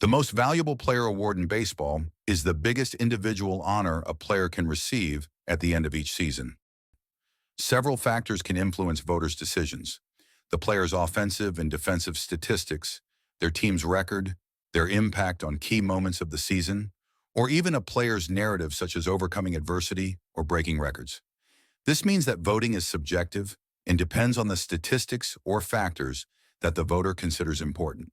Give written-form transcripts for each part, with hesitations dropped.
The most valuable player award in baseball is the biggest individual honor a player can receive at the end of each season. Several factors can influence voters' decisions: the player's offensive and defensive statistics, their team's record, their impact on key moments of the season, or even a player's narrative such as overcoming adversity or breaking records. This means that voting is subjective and depends on the statistics or factors that the voter considers important.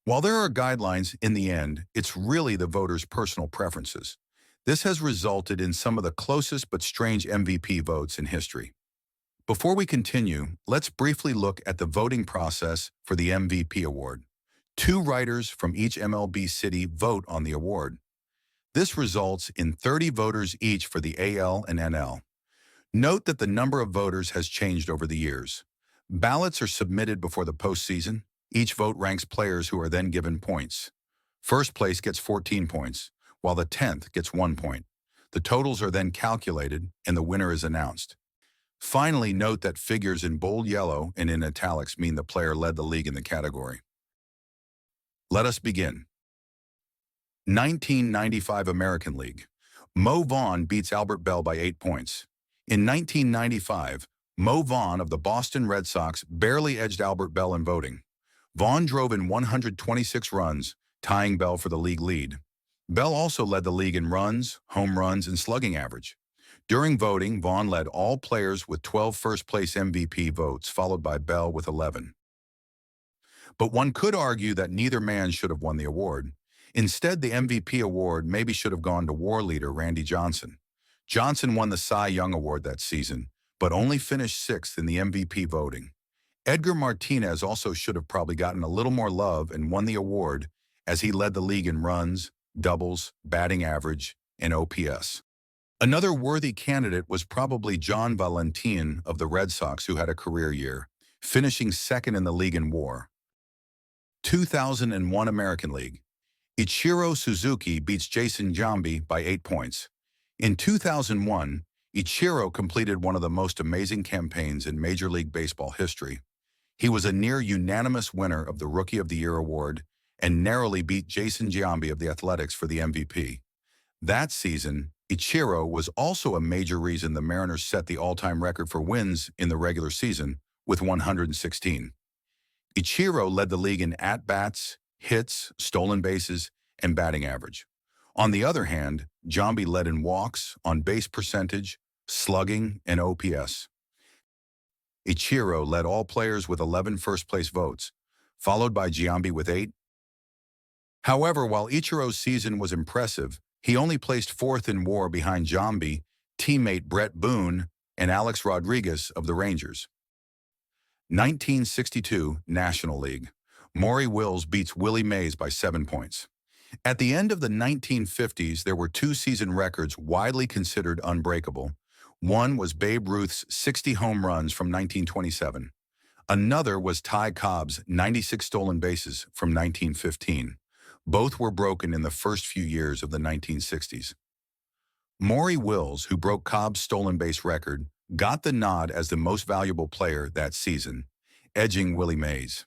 While there are guidelines, in the end, it's really the voter's personal preferences. This has resulted in some of the closest but strange MVP votes in history. Before we continue, let's briefly look at the voting process for the MVP award. Two writers from each MLB city vote on the award. This results in 30 voters each for the AL and NL. Note that the number of voters has changed over the years. Ballots are submitted before the postseason. Each vote ranks players who are then given points. First place gets 14 points, while the 10th gets 1 point. The totals are then calculated, and the winner is announced. Finally, note that figures in bold yellow and in italics mean the player led the league in the category. Let us begin. 1995 American League. Mo Vaughn beats Albert Bell by 8 points. In 1995, Mo Vaughn of the Boston Red Sox barely edged Albert Bell in voting. Vaughn drove in 126 runs, tying Bell for the league lead. Bell also led the league in runs, home runs, and slugging average. During voting, Vaughn led all players with 12 first-place MVP votes, followed by Bell with 11. But one could argue that neither man should have won the award. Instead, the MVP award maybe should have gone to war leader Randy Johnson. Johnson won the Cy Young Award that season, but only finished 6th in the MVP voting. Edgar Martinez also should have probably gotten a little more love and won the award, as he led the league in runs, doubles, batting average, and OPS. Another worthy candidate was probably John Valentin of the Red Sox, who had a career year, finishing 2nd in the league in WAR. 2001 American League. Ichiro Suzuki beats Jason Giambi by 8 points. In 2001, Ichiro completed one of the most amazing campaigns in Major League Baseball history. He was a near-unanimous winner of the Rookie of the Year award and narrowly beat Jason Giambi of the Athletics for the MVP. That season, Ichiro was also a major reason the Mariners set the all-time record for wins in the regular season with 116. Ichiro led the league in at-bats, hits, stolen bases, and batting average. On the other hand, Giambi led in walks, on-base percentage, slugging, and OPS. Ichiro led all players with 11 first-place votes, followed by Giambi with 8. However, while Ichiro's season was impressive, he only placed 4th in WAR behind Giambi, teammate Brett Boone, and Alex Rodriguez of the Rangers. 1962 National League. Maury Wills beats Willie Mays by 7 points. At the end of the 1950s, there were 2 season records widely considered unbreakable. One was Babe Ruth's 60 home runs from 1927. Another was Ty Cobb's 96 stolen bases from 1915. Both were broken in the first few years of the 1960s. Maury Wills, who broke Cobb's stolen base record, got the nod as the most valuable player that season, edging Willie Mays.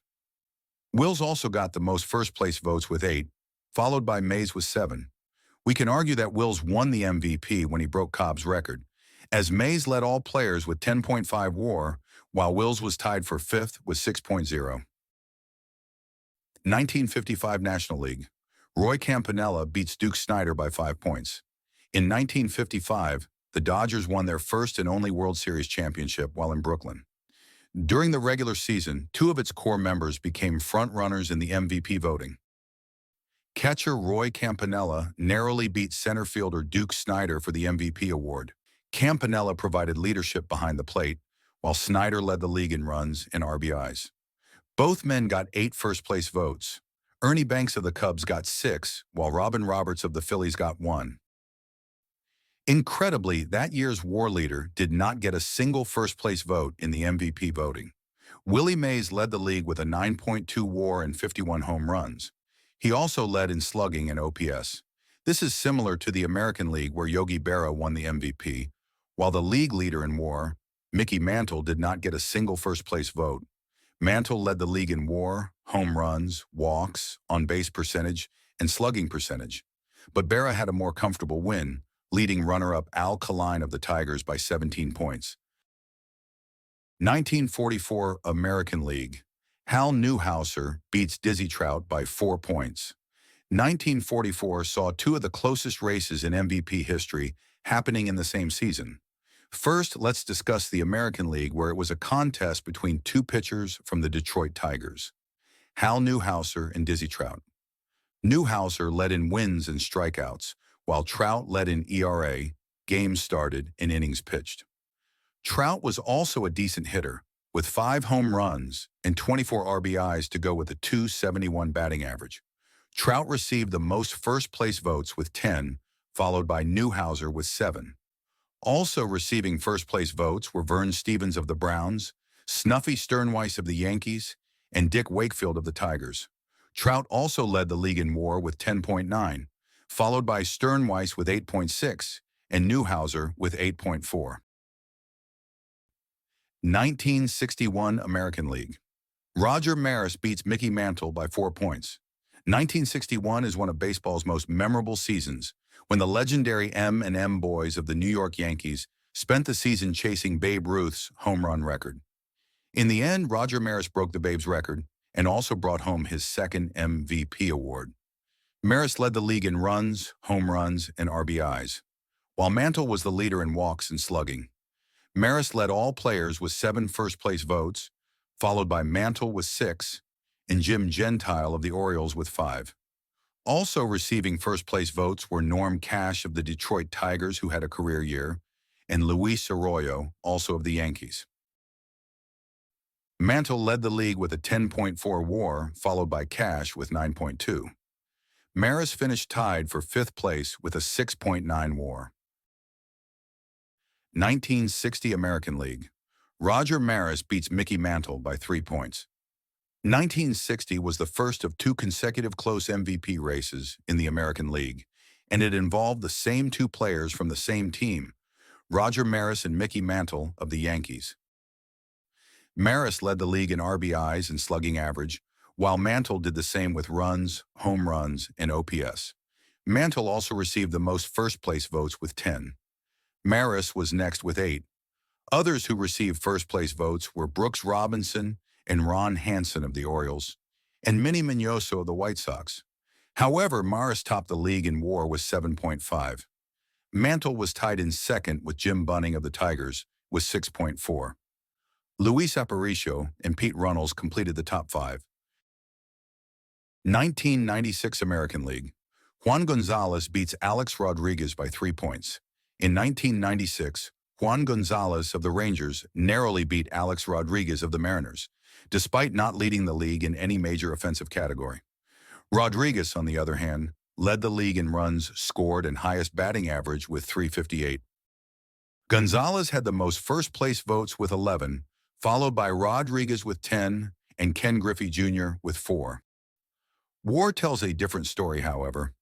Wills also got the most first-place votes with 8, followed by Mays with 7. We can argue that Wills won the MVP when he broke Cobb's record, as Mays led all players with 10.5 WAR, while Wills was tied for 5th with 6.0. 1955 National League. Roy Campanella beats Duke Snider by 5 points. In 1955, the Dodgers won their first and only World Series championship while in Brooklyn. During the regular season, 2 of its core members became front-runners in the MVP voting. Catcher Roy Campanella narrowly beat center fielder Duke Snider for the MVP award. Campanella provided leadership behind the plate, while Snider led the league in runs and RBIs. Both men got 8 first-place votes. Ernie Banks of the Cubs got 6, while Robin Roberts of the Phillies got 1. Incredibly, that year's WAR leader did not get a single first-place vote in the MVP voting. Willie Mays led the league with a 9.2 WAR and 51 home runs. He also led in slugging and OPS. This is similar to the American League, where Yogi Berra won the MVP, while the league leader in WAR, Mickey Mantle, did not get a single first-place vote. Mantle led the league in WAR, home runs, walks, on-base percentage, and slugging percentage. But Berra had a more comfortable win, leading runner-up Al Kaline of the Tigers by 17 points. 1944 American League. Hal Newhouser beats Dizzy Trout by 4 points. 1944 saw two of the closest races in MVP history happening in the same season. First, let's discuss the American League, where it was a contest between two pitchers from the Detroit Tigers, Hal Newhouser and Dizzy Trout. Newhouser led in wins and strikeouts, while Trout led in ERA, games started, and innings pitched. Trout was also a decent hitter, with 5 home runs and 24 RBIs to go with a .271 batting average. Trout received the most first-place votes with 10, followed by Newhouser with 7. Also receiving first-place votes were Vern Stevens of the Browns, Snuffy Sternweiss of the Yankees, and Dick Wakefield of the Tigers. Trout also led the league in WAR with 10.9, followed by Sternweiss with 8.6 and Newhouser with 8.4. 1961 American League. Roger Maris beats Mickey Mantle by 4 points. 1961 is one of baseball's most memorable seasons, when the legendary M&M boys of the New York Yankees spent the season chasing Babe Ruth's home run record. In the end, Roger Maris broke the Babe's record and also brought home his second MVP award. Maris led the league in runs, home runs, and RBIs, while Mantle was the leader in walks and slugging. Maris led all players with 7 first-place votes, followed by Mantle with 6, and Jim Gentile of the Orioles with 5. Also receiving first-place votes were Norm Cash of the Detroit Tigers, who had a career year, and Luis Arroyo, also of the Yankees. Mantle led the league with a 10.4 WAR, followed by Cash with 9.2. Maris finished tied for 5th place with a 6.9 WAR. 1960 American League. Roger Maris beats Mickey Mantle by 3 points. 1960 was the first of 2 consecutive close MVP races in the American League, and it involved the same 2 players from the same team, Roger Maris and Mickey Mantle of the Yankees. Maris led the league in RBIs and slugging average, while Mantle did the same with runs, home runs, and OPS. Mantle also received the most first-place votes with 10. Maris was next with 8. Others who received first-place votes were Brooks Robinson and Ron Hansen of the Orioles, and Minnie Mignoso of the White Sox. However, Maris topped the league in WAR with 7.5. Mantle was tied in second with Jim Bunning of the Tigers with 6.4. Luis Aparicio and Pete Runnels completed the top 5. 1996 American League. Juan Gonzalez beats Alex Rodriguez by 3 points. In 1996, Juan Gonzalez of the Rangers narrowly beat Alex Rodriguez of the Mariners, despite not leading the league in any major offensive category. Rodriguez, on the other hand, led the league in runs scored and highest batting average with 358. Gonzalez had the most first-place votes with 11, followed by Rodriguez with 10 and Ken Griffey Jr. with 4. WAR tells a different story, however.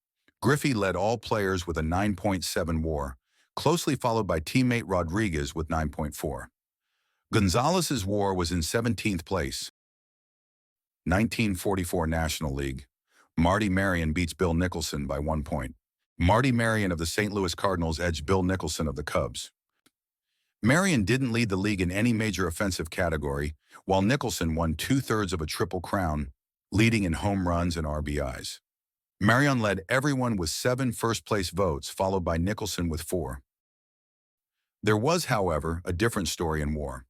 Griffey led all players with a 9.7 WAR, closely followed by teammate Rodriguez with 9.4. Gonzalez's WAR was in 17th place. 1944 National League. Marty Marion beats Bill Nicholson by 1 point. Marty Marion of the St. Louis Cardinals edged Bill Nicholson of the Cubs. Marion didn't lead the league in any major offensive category, while Nicholson won 2/3 of a Triple Crown, leading in home runs and RBIs. Marion led everyone with 7 first-place votes, followed by Nicholson with 4. There was, however, a different story in WAR.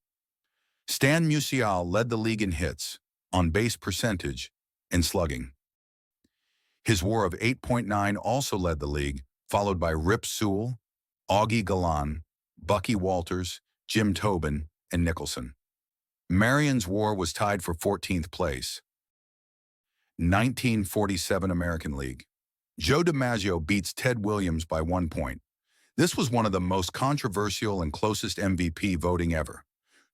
Stan Musial led the league in hits, on-base percentage, and slugging. His WAR of 8.9 also led the league, followed by Rip Sewell, Augie Galan, Bucky Walters, Jim Tobin, and Nicholson. Marion's WAR was tied for 14th place. 1947 American League. Joe DiMaggio beats Ted Williams by 1 point. This was one of the most controversial and closest MVP voting ever.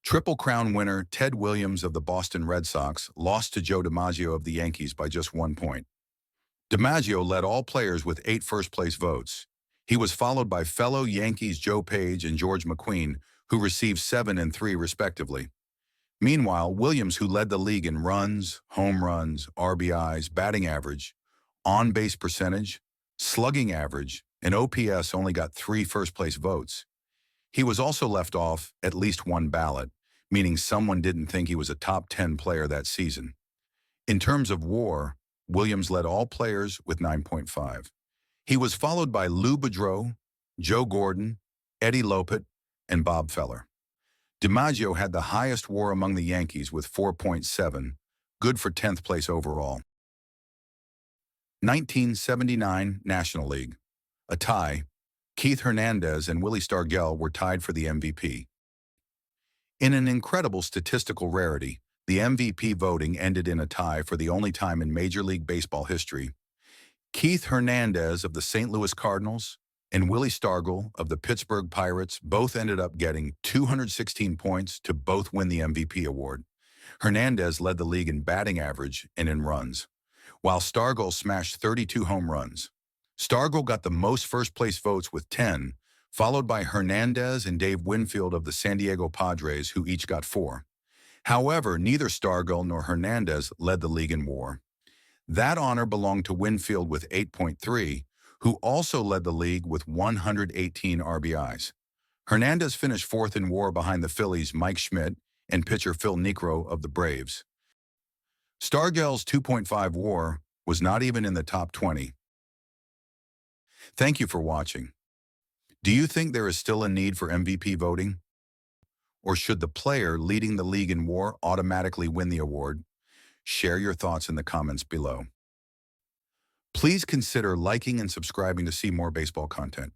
Triple Crown winner Ted Williams of the Boston Red Sox lost to Joe DiMaggio of the Yankees by just 1 point. DiMaggio led all players with 8 first-place votes. He was followed by fellow Yankees Joe Page and George McQueen, who received 7 and 3 respectively. Meanwhile, Williams, who led the league in runs, home runs, RBIs, batting average, On-base percentage, slugging average, and OPS only got 3 first-place votes. He was also left off at least one ballot, meaning someone didn't think he was a top 10 player that season. In terms of WAR, Williams led all players with 9.5. He was followed by Lou Boudreau, Joe Gordon, Eddie Lopet, and Bob Feller. DiMaggio had the highest WAR among the Yankees with 4.7, good for 10th place overall. 1979 National League. A tie. Keith Hernandez and Willie Stargell were tied for the MVP. In an incredible statistical rarity, the MVP voting ended in a tie for the only time in Major League Baseball history. Keith Hernandez of the St. Louis Cardinals and Willie Stargell of the Pittsburgh Pirates both ended up getting 216 points to both win the MVP award. Hernandez led the league in batting average and in runs, while Stargell smashed 32 home runs. Stargell got the most first-place votes with 10, followed by Hernandez and Dave Winfield of the San Diego Padres, who each got 4. However, neither Stargell nor Hernandez led the league in WAR. That honor belonged to Winfield with 8.3, who also led the league with 118 RBIs. Hernandez finished 4th in WAR behind the Phillies' Mike Schmidt and pitcher Phil Niekro of the Braves. Stargell's 2.5 WAR was not even in the top 20. Thank you for watching. Do you think there is still a need for MVP voting? Or should the player leading the league in WAR automatically win the award? Share your thoughts in the comments below. Please consider liking and subscribing to see more baseball content.